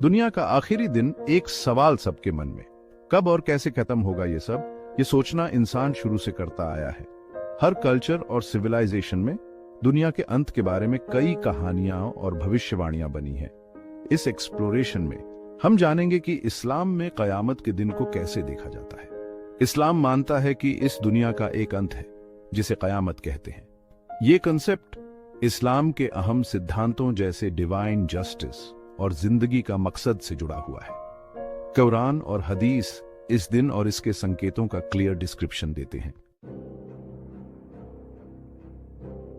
दुनिया का आखिरी दिन, एक सवाल सबके मन में, कब और कैसे खत्म होगा ये सब? ये सोचना इंसान शुरू से करता आया है। हर कल्चर और सिविलाइजेशन में दुनिया के अंत के बारे में कई कहानियां और भविष्यवाणियां बनी हैं। इस एक्सप्लोरेशन में हम जानेंगे कि इस्लाम में कयामत के दिन को कैसे देखा जाता है। इस्लाम मानता है कि इस दुनिया का एक अंत है जिसे कयामत कहते हैं। ये कंसेप्ट इस्लाम के अहम सिद्धांतों जैसे डिवाइन जस्टिस और जिंदगी का मकसद से जुड़ा हुआ है। कुरान और हदीस इस दिन और इसके संकेतों का क्लियर डिस्क्रिप्शन देते हैं।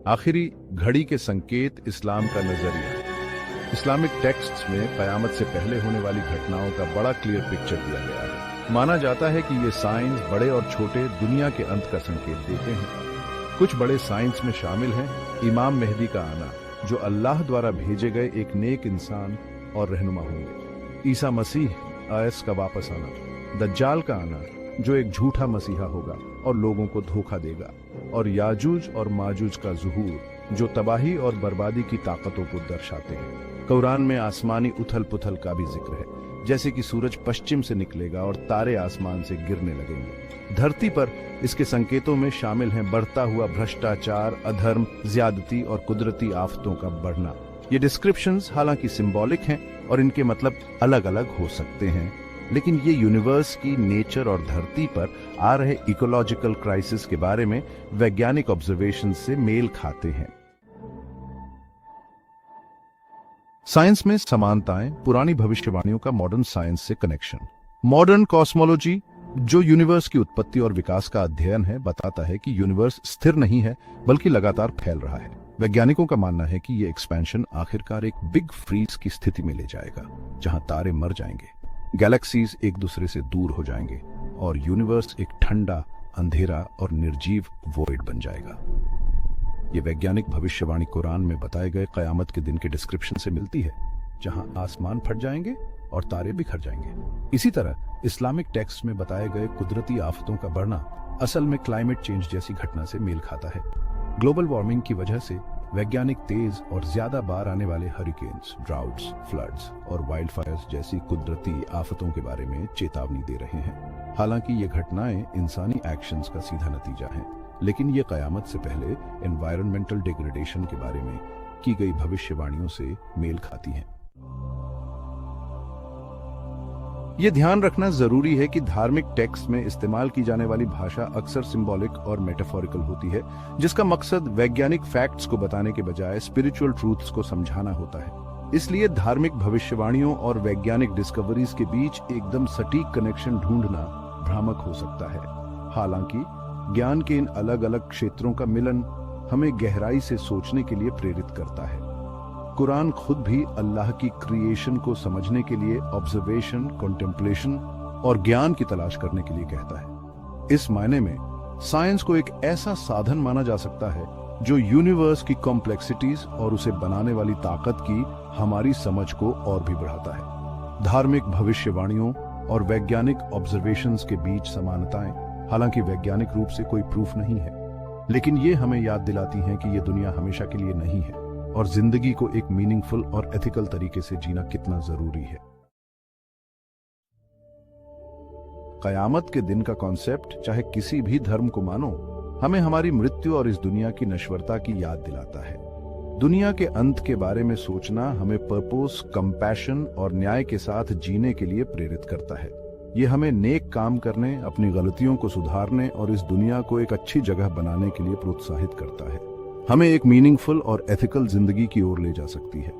आखिरी घड़ी के संकेत, इस्लाम का नजरिया। इस्लामिक टेक्स्ट्स में कयामत से पहले होने वाली घटनाओं का बड़ा क्लियर पिक्चर दिया गया है। माना जाता है कि ये साइंस बड़े और छोटे दुनिया के अंत का संकेत देते हैं। कुछ बड़े साइंस में शामिल हैं इमाम मेहदी का आना, जो अल्लाह द्वारा भेजे गए एक नेक इंसान और रहनुमा होंगे। ईसा मसीह आयस का वापस आना, दज्जाल का आना, जो एक झूठा मसीहा होगा और लोगों को धोखा देगा, और याजूज और माजूज का ज़ुहूर, जो तबाही और बर्बादी की ताकतों को दर्शाते हैं। कुरान में आसमानी उथल पुथल का भी जिक्र है, जैसे कि सूरज पश्चिम से निकलेगा और तारे आसमान से गिरने लगेंगे। धरती पर इसके संकेतों में शामिल हैं बढ़ता हुआ भ्रष्टाचार, अधर्म, ज्यादती और कुदरती आफतों का बढ़ना। ये डिस्क्रिप्शंस हालांकि सिंबॉलिक हैं और इनके मतलब अलग अलग हो सकते हैं, लेकिन ये यूनिवर्स की नेचर और धरती पर आ रहे इकोलॉजिकल क्राइसिस के बारे में वैज्ञानिक ऑब्जर्वेशन से मेल खाते हैं। साइंस में समानताएं, पुरानी भविष्यवाणियों का मॉडर्न साइंस से कनेक्शन। मॉडर्न कॉस्मोलॉजी, जो यूनिवर्स की उत्पत्ति और विकास का अध्ययन है, बताता है कि यूनिवर्स स्थिर नहीं है बल्कि लगातार फैल रहा है। वैज्ञानिकों का मानना है कि ये एक्सपेंशन आखिरकार एक बिग फ्रीज की स्थिति में ले जाएगा, जहां तारे मर जाएंगे, गैलेक्सीज एक दूसरे से दूर हो जाएंगे और यूनिवर्स एक ठंडा, अंधेरा और निर्जीव वॉइड बन जाएगा। ये वैज्ञानिक भविष्यवाणी कुरान में बताए गए कयामत के दिन के डिस्क्रिप्शन से मिलती है, जहां आसमान फट जाएंगे और तारे बिखर जाएंगे। इसी तरह इस्लामिक टेक्स्ट में बताए गए कुदरती आफतों का बढ़ना असल में क्लाइमेट चेंज जैसी घटना से मेल खाता है। ग्लोबल वार्मिंग की वजह से वैज्ञानिक तेज और ज्यादा बार आने वाले हरिकेन्स, ड्राउट्स, फ्लड्स और वाइल्ड फायर्स जैसी कुदरती आफतों के बारे में चेतावनी दे रहे हैं। हालांकि ये घटनाएं इंसानी एक्शंस का सीधा नतीजा हैं, लेकिन ये कयामत से पहले एनवायरमेंटल डिग्रेडेशन के बारे में की गई भविष्यवाणियों से मेल खाती हैं। ये ध्यान रखना जरूरी है कि धार्मिक टेक्स्ट में इस्तेमाल की जाने वाली भाषा अक्सर सिंबॉलिक और मेटाफोरिकल होती है, जिसका मकसद वैज्ञानिक फैक्ट्स को बताने के बजाय स्पिरिचुअल ट्रूथ्स को समझाना होता है। इसलिए धार्मिक भविष्यवाणियों और वैज्ञानिक डिस्कवरीज के बीच एकदम सटीक कनेक्शन ढूंढना भ्रामक हो सकता है। हालांकि ज्ञान के इन अलग अलग क्षेत्रों का मिलन हमें गहराई से सोचने के लिए प्रेरित करता है। कुरान खुद भी अल्लाह की क्रिएशन को समझने के लिए ऑब्जर्वेशन, कॉन्टेम्पलेशन और ज्ञान की तलाश करने के लिए कहता है। इस मायने में साइंस को एक ऐसा साधन माना जा सकता है जो यूनिवर्स की कॉम्प्लेक्सिटीज और उसे बनाने वाली ताकत की हमारी समझ को और भी बढ़ाता है। धार्मिक भविष्यवाणियों और वैज्ञानिक ऑब्जर्वेशंस के बीच समानताएं हालांकि वैज्ञानिक रूप से कोई प्रूफ नहीं है, लेकिन ये हमें याद दिलाती हैं कि ये दुनिया हमेशा के लिए नहीं है और जिंदगी को एक मीनिंगफुल और एथिकल तरीके से जीना कितना जरूरी है। कयामत के दिन का कॉन्सेप्ट, चाहे किसी भी धर्म को मानो, हमें हमारी मृत्यु और इस दुनिया की नश्वरता की याद दिलाता है। दुनिया के अंत के बारे में सोचना हमें पर्पस, कंपैशन और न्याय के साथ जीने के लिए प्रेरित करता है। ये हमें नेक काम करने, अपनी गलतियों को सुधारने और इस दुनिया को एक अच्छी जगह बनाने के लिए प्रोत्साहित करता है। हमें एक मीनिंगफुल और एथिकल जिंदगी की ओर ले जा सकती है।